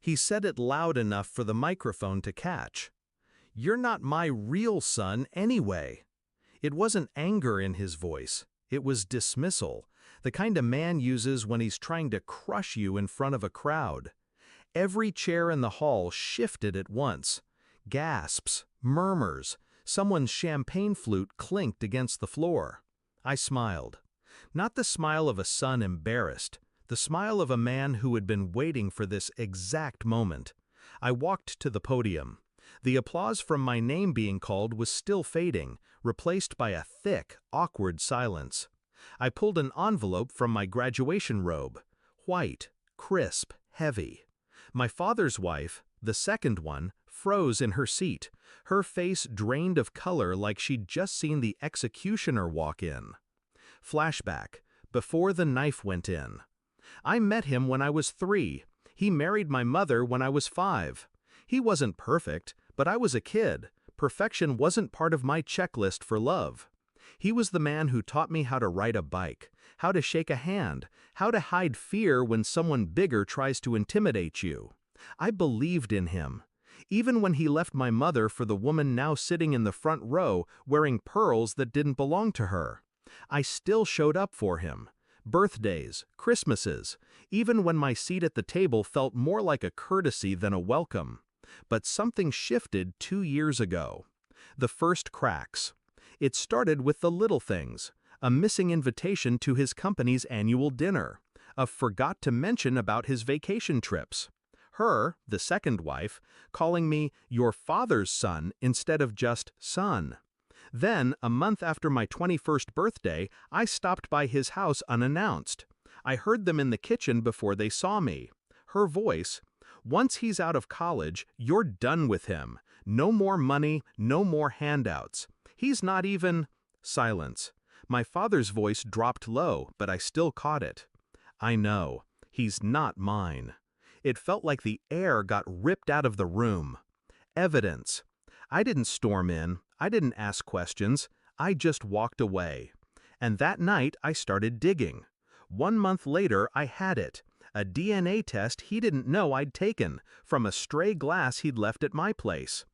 He said it loud enough for the microphone to catch. "You're not my real son anyway." It wasn't anger in his voice. It was dismissal, the kind a man uses when he's trying to crush you in front of a crowd. Every chair in the hall shifted at once. Gasps, murmurs, someone's champagne flute clinked against the floor. I smiled. Not the smile of a son embarrassed, the smile of a man who had been waiting for this exact moment. I walked to the podium. The applause from my name being called was still fading, replaced by a thick, awkward silence. I pulled an envelope from my graduation robe. White, crisp, heavy. My father's wife, the second one, froze in her seat, her face drained of color like she'd just seen the executioner walk in. Flashback, before the knife went in. I met him when I was 3. He married my mother when I was 5. He wasn't perfect, but I was a kid. Perfection wasn't part of my checklist for love. He was the man who taught me how to ride a bike, how to shake a hand, how to hide fear when someone bigger tries to intimidate you. I believed in him. Even when he left my mother for the woman now sitting in the front row wearing pearls that didn't belong to her. I still showed up for him. Birthdays, Christmases, even when my seat at the table felt more like a courtesy than a welcome. But something shifted 2 years ago. The first cracks. It started with the little things. A missing invitation to his company's annual dinner. A forgot to mention about his vacation trips. Her, the second wife, calling me your father's son instead of just son. Then, a month after my 21st birthday, I stopped by his house unannounced. I heard them in the kitchen before they saw me. Her voice, "Once he's out of college, you're done with him. No more money, no more handouts. He's not even—" Silence. My father's voice dropped low, but I still caught it. "I know. He's not mine." It felt like the air got ripped out of the room. Evidence. I didn't storm in. I didn't ask questions. I just walked away. And that night, I started digging. 1 month later, I had it. A DNA test he didn't know I'd taken, from a stray glass he'd left at my place.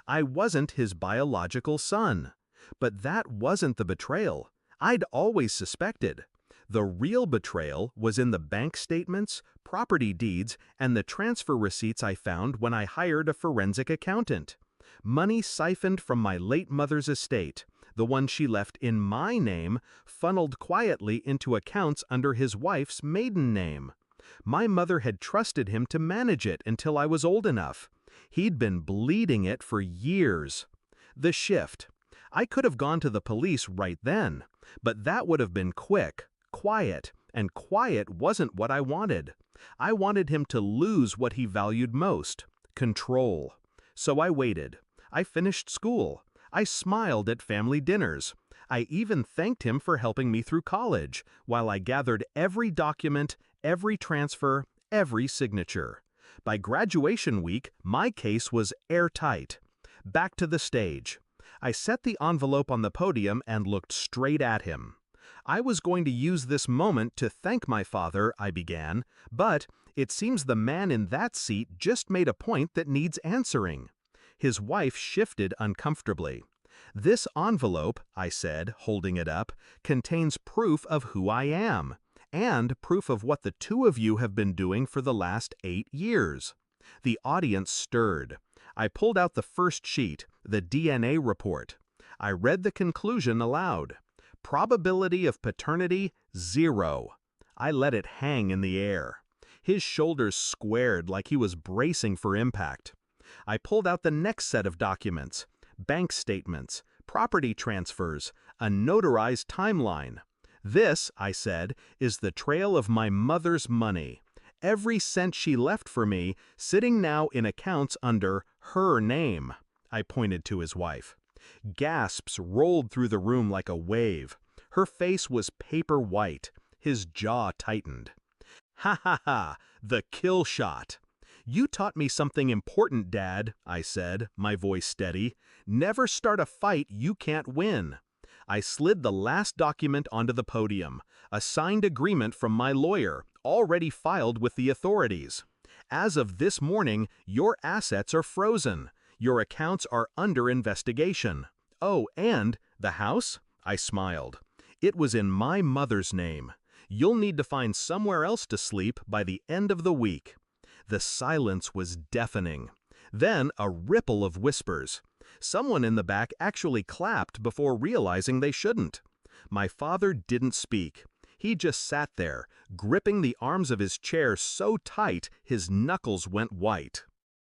I wasn't his biological son. But that wasn't the betrayal. I'd always suspected. The real betrayal was in the bank statements, property deeds, and the transfer receipts I found when I hired a forensic accountant. Money siphoned from my late mother's estate, the one she left in my name, funneled quietly into accounts under his wife's maiden name. My mother had trusted him to manage it until I was old enough. He'd been bleeding it for years. The shift. I could have gone to the police right then, but that would have been quick, quiet, and quiet wasn't what I wanted. I wanted him to lose what he valued most, control. So I waited. I finished school. I smiled at family dinners. I even thanked him for helping me through college, while I gathered every document, every transfer, every signature. By graduation week, my case was airtight. Back to the stage. I set the envelope on the podium and looked straight at him. I was going to use this moment to thank my father, I began, but it seems the man in that seat just made a point that needs answering. His wife shifted uncomfortably. "This envelope," I said, holding it up, "contains proof of who I am, and proof of what the two of you have been doing for the last 8 years. The audience stirred. I pulled out the first sheet, the DNA report. I read the conclusion aloud. Probability of paternity, 0. I let it hang in the air. His shoulders squared like he was bracing for impact. I pulled out the next set of documents, bank statements, property transfers, a notarized timeline. "This," I said, "is the trail of my mother's money. Every cent she left for me, sitting now in accounts under her name." I pointed to his wife. Gasps rolled through the room like a wave. Her face was paper white. His jaw tightened. "Ha ha ha, the kill shot." "You taught me something important, Dad," I said, my voice steady. "Never start a fight you can't win." I slid the last document onto the podium, a signed agreement from my lawyer, already filed with the authorities. As of this morning, your assets are frozen. Your accounts are under investigation. Oh, and the house? I smiled. It was in my mother's name. You'll need to find somewhere else to sleep by the end of the week." The silence was deafening. Then a ripple of whispers. Someone in the back actually clapped before realizing they shouldn't. My father didn't speak. He just sat there, gripping the arms of his chair so tight his knuckles went white.